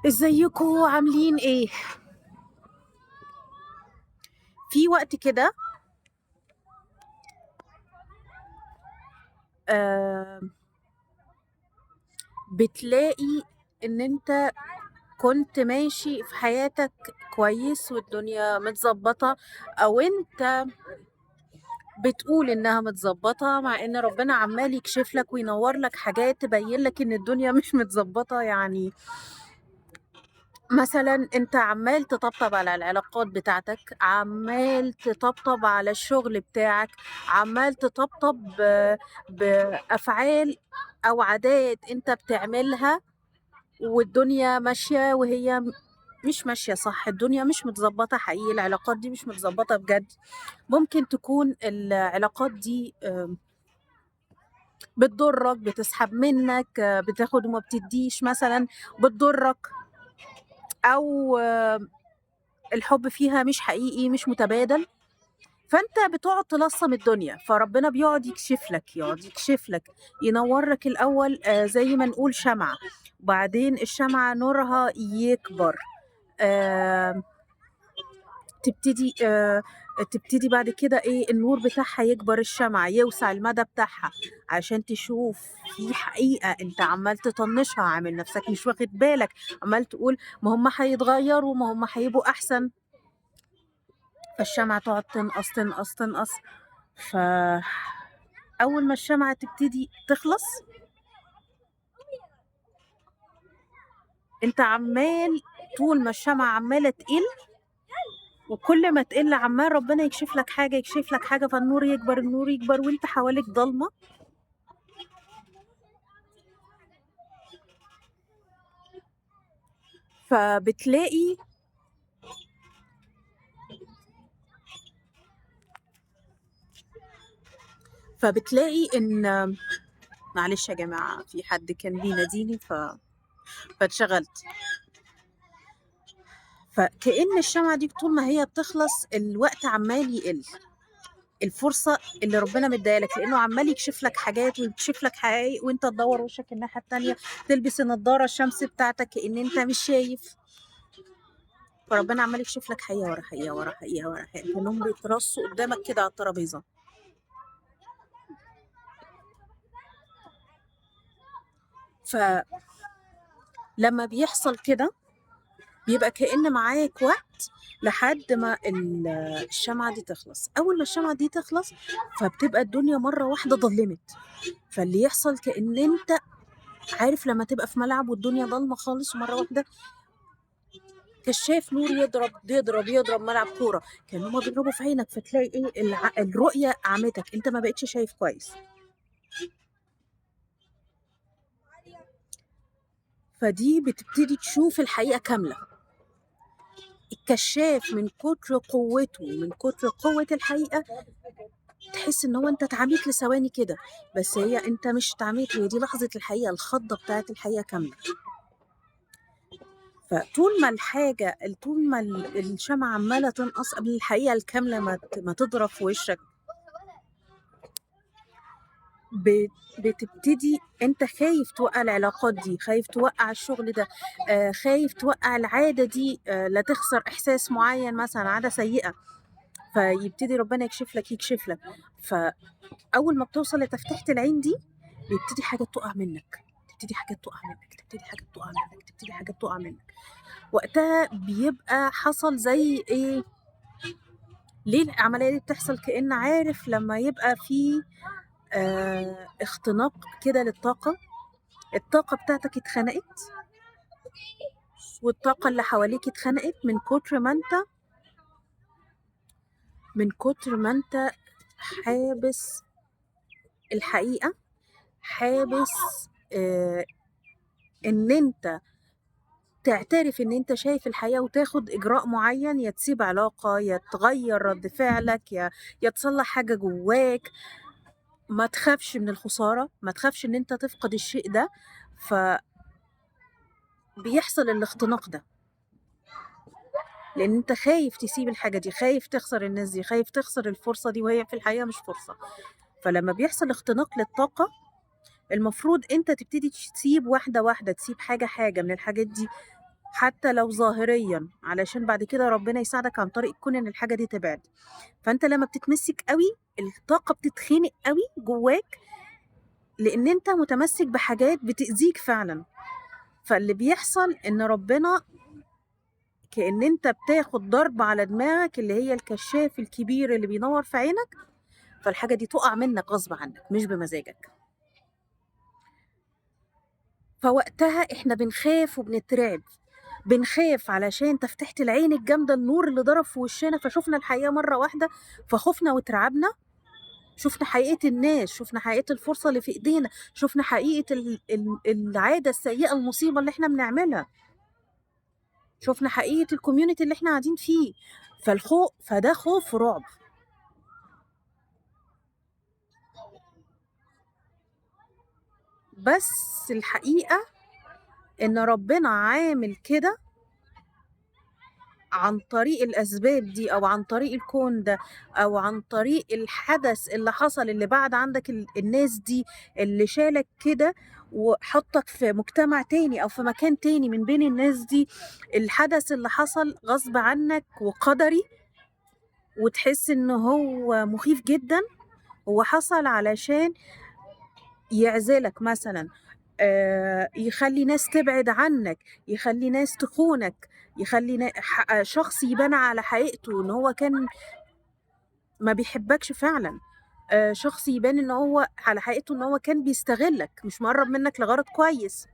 ازيكم عاملين ايه؟ في وقت كده آه بتلاقي ان انت كنت ماشي في حياتك كويس والدنيا متظبطة، او انت بتقول انها متظبطة مع ان ربنا عمال يكشف لك وينور لك حاجات تبين لك ان الدنيا مش متظبطة. يعني مثلا انت عمال تطبطب على العلاقات بتاعتك، عمال تطبطب على الشغل بتاعك، عمال تطبطب بأفعال او عادات انت بتعملها، والدنيا ماشية وهي مش ماشية صح. الدنيا مش متظبطة حقيقي، العلاقات دي مش متظبطة بجد. ممكن تكون العلاقات دي بتضرك، بتسحب منك، بتاخد وما بتديش مثلا، بتضرك، او الحب فيها مش حقيقي، مش متبادل. فانت بتقعد تلصم الدنيا، فربنا بيقعد يكشف لك، يقعد يكشف لك، ينور لك الاول زي ما نقول شمعة، وبعدين الشمعة نورها يكبر، آه تبتدي تبتدي بعد كده ايه، النور بتاعها يكبر، الشمعة يوسع المدى بتاعها، عشان تشوف في حقيقة انت عمال تطنشها، عامل نفسك مش واخد بالك، عمال تقول ما هم هيتغيروا، ما هم هيبقوا احسن. فالشمعة تقعد تنقص تنقص تنقص. فأول ما الشمعة تبتدي تخلص، انت عمال، طول ما الشمعة عمالة تقل، وكل ما تقل عمال ربنا يكشف لك حاجة، يكشف لك حاجة، فالنور يكبر، النور يكبر، وانت حواليك ضلمة. فبتلاقي فبتلاقي ان، معلش يا جماعة في حد كان بيناديني فاتشغلت. فكأن الشمعة دي طول ما هي بتخلص الوقت عمال يقل، الفرصة اللي ربنا مديها لك، لأنه عمال يكشف لك حاجات ويكشف لك حقائق، وانت تدور وشك الناحية التانية، تلبس النضارة الشمس بتاعتك كأن انت مش شايف. فربنا عمال يكشف لك حقيقة ورا حقيقة ورا حقيقة ورا حقيقة، كأنهم بيترصوا قدامك كده على الترابيزة. فلما بيحصل كده بيبقى كأن معاك وقت لحد ما الشمعة دي تخلص. أول ما الشمعة دي تخلص فبتبقى الدنيا مرة واحدة ضلمت. فاللي يحصل كأن انت عارف لما تبقى في ملعب والدنيا ضلمة خالص، ومرة واحدة كشاف نور يضرب يضرب يضرب ملعب كورة، كانوا هما بيضربوا في عينك، فتلاقي ايه، الرؤية عمتك، انت ما بقتش شايف كويس. فدي بتبتدي تشوف الحقيقة كاملة. الكشاف من كتر قوته، من كتر قوة الحقيقة، تحس ان هو انت اتعميت لثواني كده، بس هي انت مش اتعميت، هي دي لحظة الحقيقة، الخضة بتاعت الحقيقة كاملة. فطول ما الحاجة، طول ما الشمعة عمالة تنقص قبل الحقيقة الكاملة ما تضرب في وشك، بتبتدي انت خايف توقع العلاقات دي، خايف توقع الشغل ده، خايف توقع العادة دي، لا تخسر احساس معين، مثلا عادة سيئة. فيبتدي ربنا يكشف لك يكشف لك. فاول ما بتوصل لتفتحة العين دي، بيبتدي حاجة تقع منك، تبتدي حاجات تقع منك، تبتدي حاجات تقع منك، تبتدي حاجات تقع منك. وقتها بيبقى حصل زي ايه، ليه العملية دي بتحصل؟ كأن عارف لما يبقى في اختناق كده للطاقة، الطاقة بتاعتك اتخنقت، والطاقة اللي حواليك اتخنقت، من كتر ما انت حابس الحقيقة، حابس ان انت تعترف ان انت شايف الحياة وتاخد اجراء معين، يا تسيب علاقة، يا تغير رد فعلك، يا تصلح حاجة جواك. ما تخافش من الخسارة، ما تخافش ان انت تفقد الشيء ده. فبيحصل الاختناق ده لان انت خايف تسيب الحاجة دي، خايف تخسر الناس دي، خايف تخسر الفرصة دي، وهي في الحقيقة مش فرصة. فلما بيحصل اختناق للطاقة، المفروض انت تبتدي تسيب واحدة واحدة، تسيب حاجة حاجة من الحاجات دي، حتى لو ظاهريًا، علشان بعد كده ربنا يساعدك عن طريق كون إن الحاجة دي تبعد. فأنت لمّا بتتمسك أوي، الطاقة بتتخنق أوي جواك، لإن أنت متمسك بحاجات بتأذيك فعلًا. فاللي بيحصل إن ربنا كأن أنت بتاخد ضربة على دماغك اللي هي الكشاف الكبير اللي بينوّر في عينك، فالحاجة دي تُقع منك غصب عنك مش بمزاجك. فوقتها إحنا بنخاف وبنترعب، بنخاف علشان تفتحة العين الجامدة النور اللي ضرب في وشنا فشُفنا الحقيقة مرّة واحدة، فخُفنا واترعبنا، شُفنا حقيقة الناس، شُفنا حقيقة الفرصة اللي في إيدينا، شُفنا حقيقة العادة السيئة المصيبة اللي إحنا بنعملها، شُفنا حقيقة الcommunity اللي إحنا قاعدين فيه، فده خوف ورعب. بس الحقيقة إن ربنا عامل كده عن طريق الأسباب دي أو عن طريق الكون ده أو عن طريق الحدث اللي حصل اللي بعد عندك الناس دي اللي شالك كده وحطك في مجتمع تاني أو في مكان تاني من بين الناس دي. الحدث اللي حصل غصب عنك وقدري وتحس إن هو مخيف جدا، هو حصل علشان يعزلك مثلا، يخلّي ناس تبعد عنّك، يخلّي ناس تخونك، يخلّي شخص يبان على حقيقته إن هو كان ما بيحبكش فعلًا، شخص يبان إن هو على حقيقته إن هو كان بيستغلّك، مش مقرّب منّك لغرض كويس.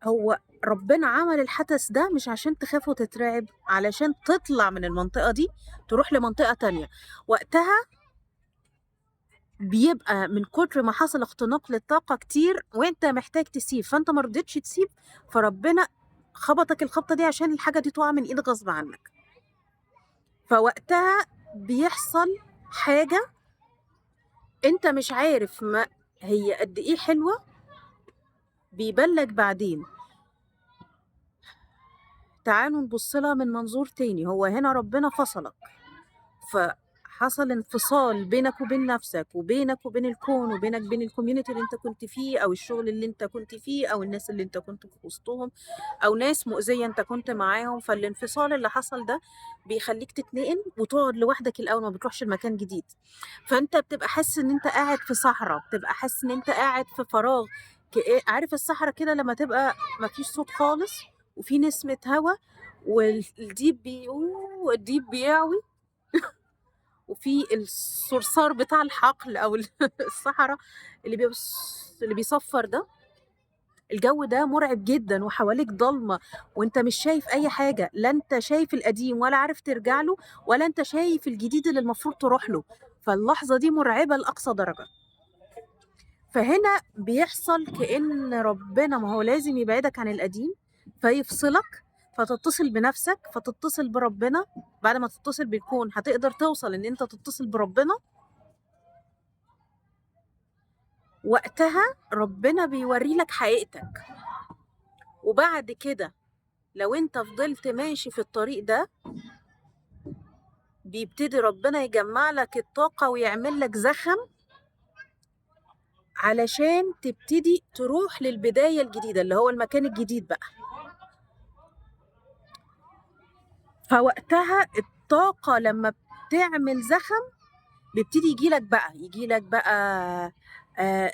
هو ربنا عمل الحدث ده مش عشان تخاف وتترعب، علشان تطلع من المنطقة دي، تروح لمنطقة تانية. وقتها بيبقى من كتر ما حصل اختناق للطاقة كتير وأنت محتاج تسيب، فأنت ما رضيتش تسيب، فربنا خبطك الخبطة دي عشان الحاجة دي تقع من إيدك غصب عنك. فوقتها بيحصل حاجة أنت مش عارف ما هي قد إيه حلوة، بيبان لك بعدين. تعالوا نبص لها من منظور تاني، هو هنا ربنا فصلك، فحصل انفصال بينك وبين نفسك وبينك وبين الكون وبينك وبين الكوميونتي اللي انت كنت فيه او الشغل اللي انت كنت فيه او الناس اللي انت كنت في وسطهم او ناس مؤذية انت كنت معاهم. فالانفصال اللي حصل ده بيخليك تتنقل وتقعد لوحدك الاول، ما بتروحش المكان جديد. فانت بتبقى حاسس ان انت قاعد في صحراء، بتبقى حاسس ان انت قاعد في فراغ. عارف الصحراء كده لما تبقى مفيش صوت خالص وفي نسمة هوا والديب بيعوي وفي الصرصار بتاع الحقل او الصحراء اللي بيصفر ده. الجو ده مرعب جدا وحواليك ضلمه وانت مش شايف اي حاجه، لا انت شايف القديم ولا عارف ترجع له ولا انت شايف الجديد اللي المفروض تروح له. فاللحظه دي مرعبه لاقصى درجه. فهنا بيحصل كأن ربنا ما هو لازم يبعدك عن القديم فيفصلك، فتتصل بنفسك فتتصل بربنا. بعد ما تتصل بالكون هتقدر توصل ان انت تتصل بربنا. وقتها ربنا بيوري لك حقيقتك. وبعد كده لو انت فضلت ماشي في الطريق ده بيبتدي ربنا يجمع لك الطاقة ويعمل لك زخم علشان تبتدي تروح للبداية الجديدة اللي هو المكان الجديد بقى. فوقتها الطاقة لما بتعمل زخم بيبتدي يجيلك بقى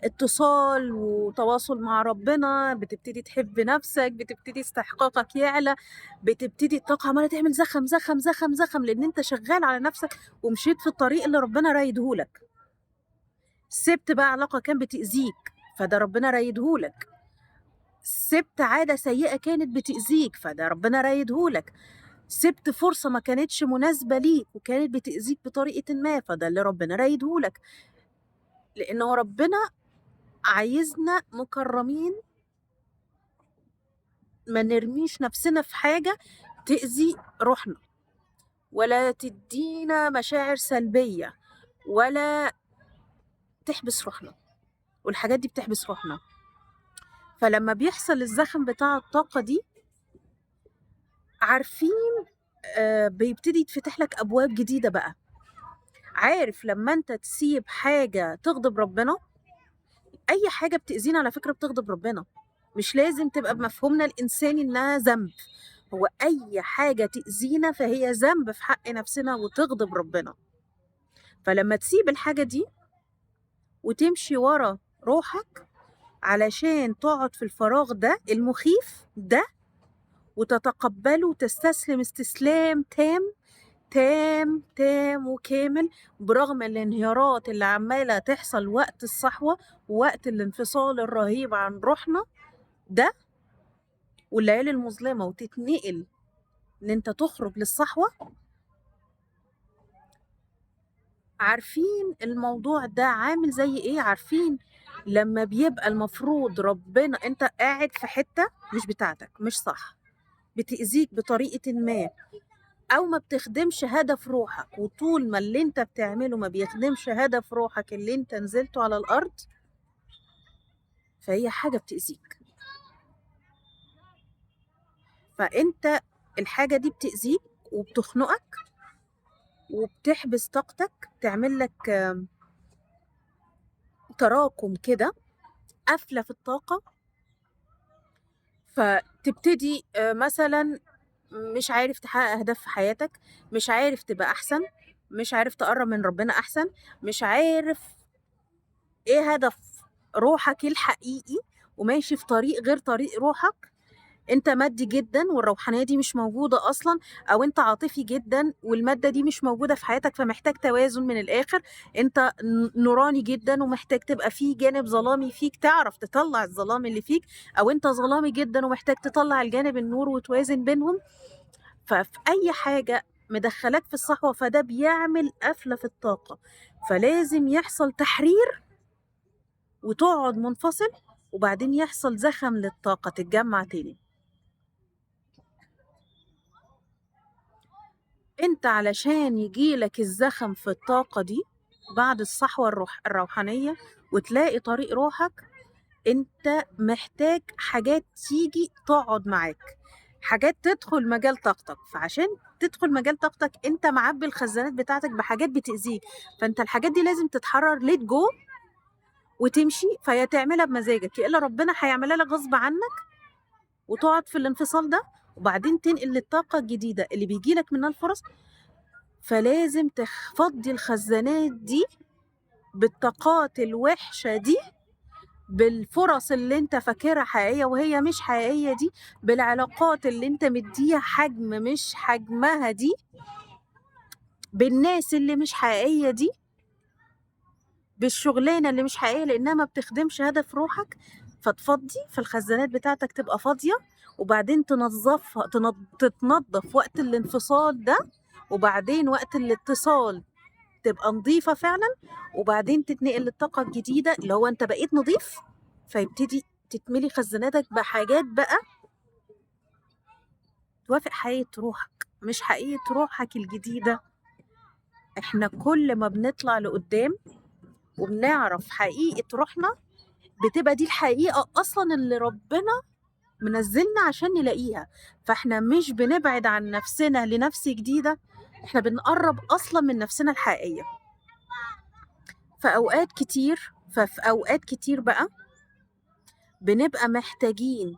اتصال وتواصل مع ربنا، بتبتدي تحب نفسك، بتبتدي استحقاقك يعلى، بتبتدي الطاقة عمالة تعمل زخم زخم زخم زخم لأن أنت شغال على نفسك ومشيت في الطريق اللي ربنا رايدهولك. سبت بقى علاقة كان بتأذيك فده ربنا رايدهولك، سبت عادة سيئة كانت بتأذيك فده ربنا رايدهولك، سبت فرصة ما كانتش مناسبة ليك وكانت بتأذيك بطريقة ما فده اللي ربنا رايدهولك. لأنه ربنا عايزنا مكرمين، ما نرميش نفسنا في حاجة تأذي روحنا ولا تدينا مشاعر سلبية ولا تحبس روحنا، والحاجات دي بتحبس روحنا. فلما بيحصل الزخم بتاع الطاقة دي عارفين بيبتدي يتفتح لك أبواب جديدة بقى. عارف لما انت تسيب حاجة تغضب ربنا، أي حاجة بتأذينا على فكرة بتغضب ربنا، مش لازم تبقى بمفهومنا الإنساني إنها ذنب. هو أي حاجة تأذينا فهي ذنب في حق نفسنا وتغضب ربنا. فلما تسيب الحاجة دي وتمشي ورا روحك علشان تقعد في الفراغ ده المخيف ده وتتقبله وتستسلم استسلام تام تام تام وكامل، برغم الانهيارات اللي عمالة تحصل وقت الصحوة ووقت الانفصال الرهيب عن روحنا ده والليالي المظلمة، وتتنقل ان انت تخرج للصحوة. عارفين الموضوع ده عامل زي ايه؟ عارفين لما بيبقى المفروض ربنا انت قاعد في حتة مش بتاعتك، مش صح، بتأذيك بطريقة ما، او ما بتخدمش هدف روحك، وطول ما اللي انت بتعمله ما بيخدمش هدف روحك اللي انت نزلته على الارض، فهي حاجة بتأذيك. فانت الحاجة دي بتأذيك وبتخنقك وبتحبس طاقتك، تعمل لك تراكم كده، قفلة في الطاقة. فتبتدي مثلا مش عارف تحقق أهداف في حياتك، مش عارف تبقى أحسن، مش عارف تقرب من ربنا أحسن، مش عارف إيه هدف روحك الحقيقي، وماشي في طريق غير طريق روحك. انت مادي جدا والروحانية دي مش موجودة اصلا، او انت عاطفي جدا والمادة دي مش موجودة في حياتك، فمحتاج توازن من الاخر. انت نوراني جدا ومحتاج تبقى فيه جانب ظلامي فيك تعرف تطلع الظلام اللي فيك، او انت ظلامي جدا ومحتاج تطلع الجانب النور وتوازن بينهم. ففي اي حاجة مدخلاك في الصحوة فده بيعمل قفلة في الطاقة، فلازم يحصل تحرير وتقعد منفصل، وبعدين يحصل زخم للطاقة تتجمع تاني. انت علشان يجيلك الزخم في الطاقة دي بعد الصحوة الروحانية وتلاقي طريق روحك، انت محتاج حاجات تيجي تقعد معاك، حاجات تدخل مجال طاقتك. فعشان تدخل مجال طاقتك انت معبي الخزانات بتاعتك بحاجات بتأذيك، فانت الحاجات دي لازم تتحرر ليت جو وتمشي. فيا تعملها بمزاجك يا الا ربنا هيعملها لك غصب عنك وتقعد في الانفصال ده، وبعدين تنقل للطاقة الجديدة اللي بيجيلك منها الفرص. فلازم تفضي الخزانات دي بالطاقات الوحشة دي، بالفرص اللي انت فاكرها حقيقية وهي مش حقيقية دي، بالعلاقات اللي انت مديها حجم مش حجمها دي، بالناس اللي مش حقيقية دي، بالشغلانة اللي مش حقيقية لأنها ما بتخدمش هدف روحك. فتفضي فالخزانات بتاعتك تبقى فاضية، وبعدين تنظفها تتنظف وقت الانفصال ده، وبعدين وقت الاتصال تبقى نظيفة فعلا، وبعدين تتنقل للطاقة الجديدة اللي هو انت بقيت نظيف، فيبتدي تتملي خزاناتك بحاجات بقى توافق حقيقة روحك مش حقيقة روحك الجديدة. احنا كل ما بنطلع لقدام وبنعرف حقيقة روحنا بتبقى دي الحقيقة أصلا اللي ربنا منزلنا عشان نلاقيها. فاحنا مش بنبعد عن نفسنا لنفس جديدة، احنا بنقرب أصلا من نفسنا الحقيقية. ففي أوقات كتير بقى بنبقى محتاجين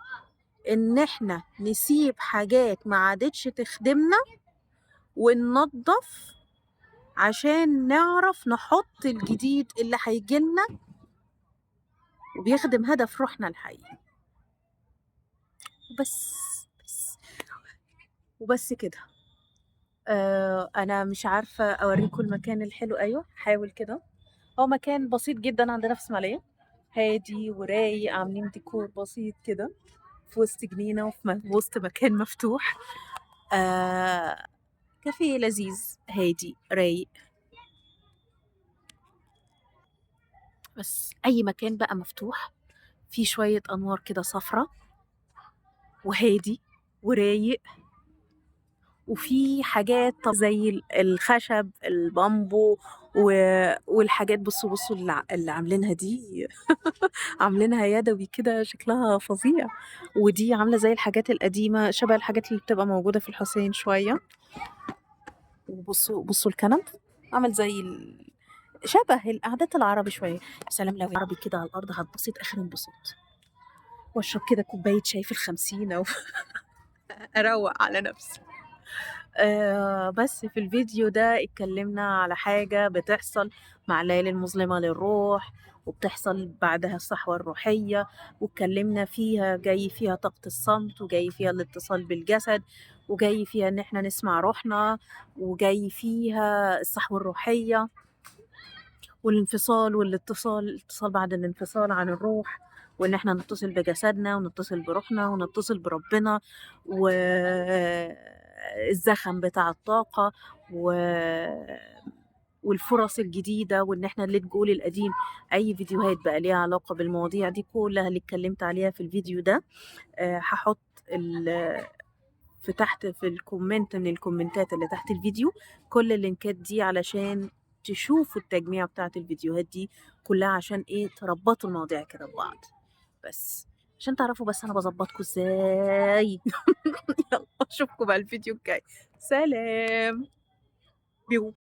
إن احنا نسيب حاجات ما عادتش تخدمنا وننظف عشان نعرف نحط الجديد اللي هيجيلنا وبيخدم هدف روحنا الحقيقي. بس وبس كده. أنا مش عارفة أوريكم المكان الحلو. أيوه حاول كده. هو مكان بسيط جدا عندنا في إسماعيلية، هادي ورايق، عاملين ديكور بسيط كده في وسط جنينة وفي وسط مكان مفتوح. كافيه لذيذ هادي رايق. بس أي مكان بقى مفتوح فيه شوية أنوار كده صفرة وهادي ورايق، وفي حاجات زي الخشب البامبو والحاجات. بصوا اللي عاملينها دي عاملينها يدوي كده شكلها فظيع. ودي عاملة زي الحاجات القديمة، شبه الحاجات اللي بتبقى موجودة في الحسين شوية. وبصوا الكنب عامل زي شبه القعدات العربي شوية. سلام لو عربي كده على الأرض هتبسط آخر انبساط. واشرب كده كوباية شاي في ال50 أو أروّق على نفسي. بس في الفيديو ده اتكلّمنا على حاجة بتحصل مع الليالي المظلمة للروح، وبتحصل بعدها الصحوة الروحية، واتكلّمنا فيها جاي فيها طاقة الصمت، وجاي فيها الاتصال بالجسد، وجاي فيها إن إحنا نسمع روحنا، وجاي فيها الصحوة الروحية، والانفصال والاتصال، الاتصال بعد الانفصال عن الروح، وإن إحنا نتصل بجسدنا ونتصل بروحنا ونتصل بربنا، والزخم بتاع الطاقة و والفرص الجديدة، وإن إحنا let go للقديم. أي فيديوهات بقى ليها علاقة بالمواضيع دي كلها اللي اتكلمت عليها في الفيديو ده هاحط تحت في الكومنت من الكومنتات اللي تحت الفيديو كل اللينكات دي علشان تشوفوا التجميع بتاعت الفيديوهات دي كلها، عشان ايه تربطوا المواضيع كده ببعض، بس عشان تعرفوا بس انا بظبطكم ازاي. يلا اشوفكم بقى الفيديو الجاي. سلام. بيو.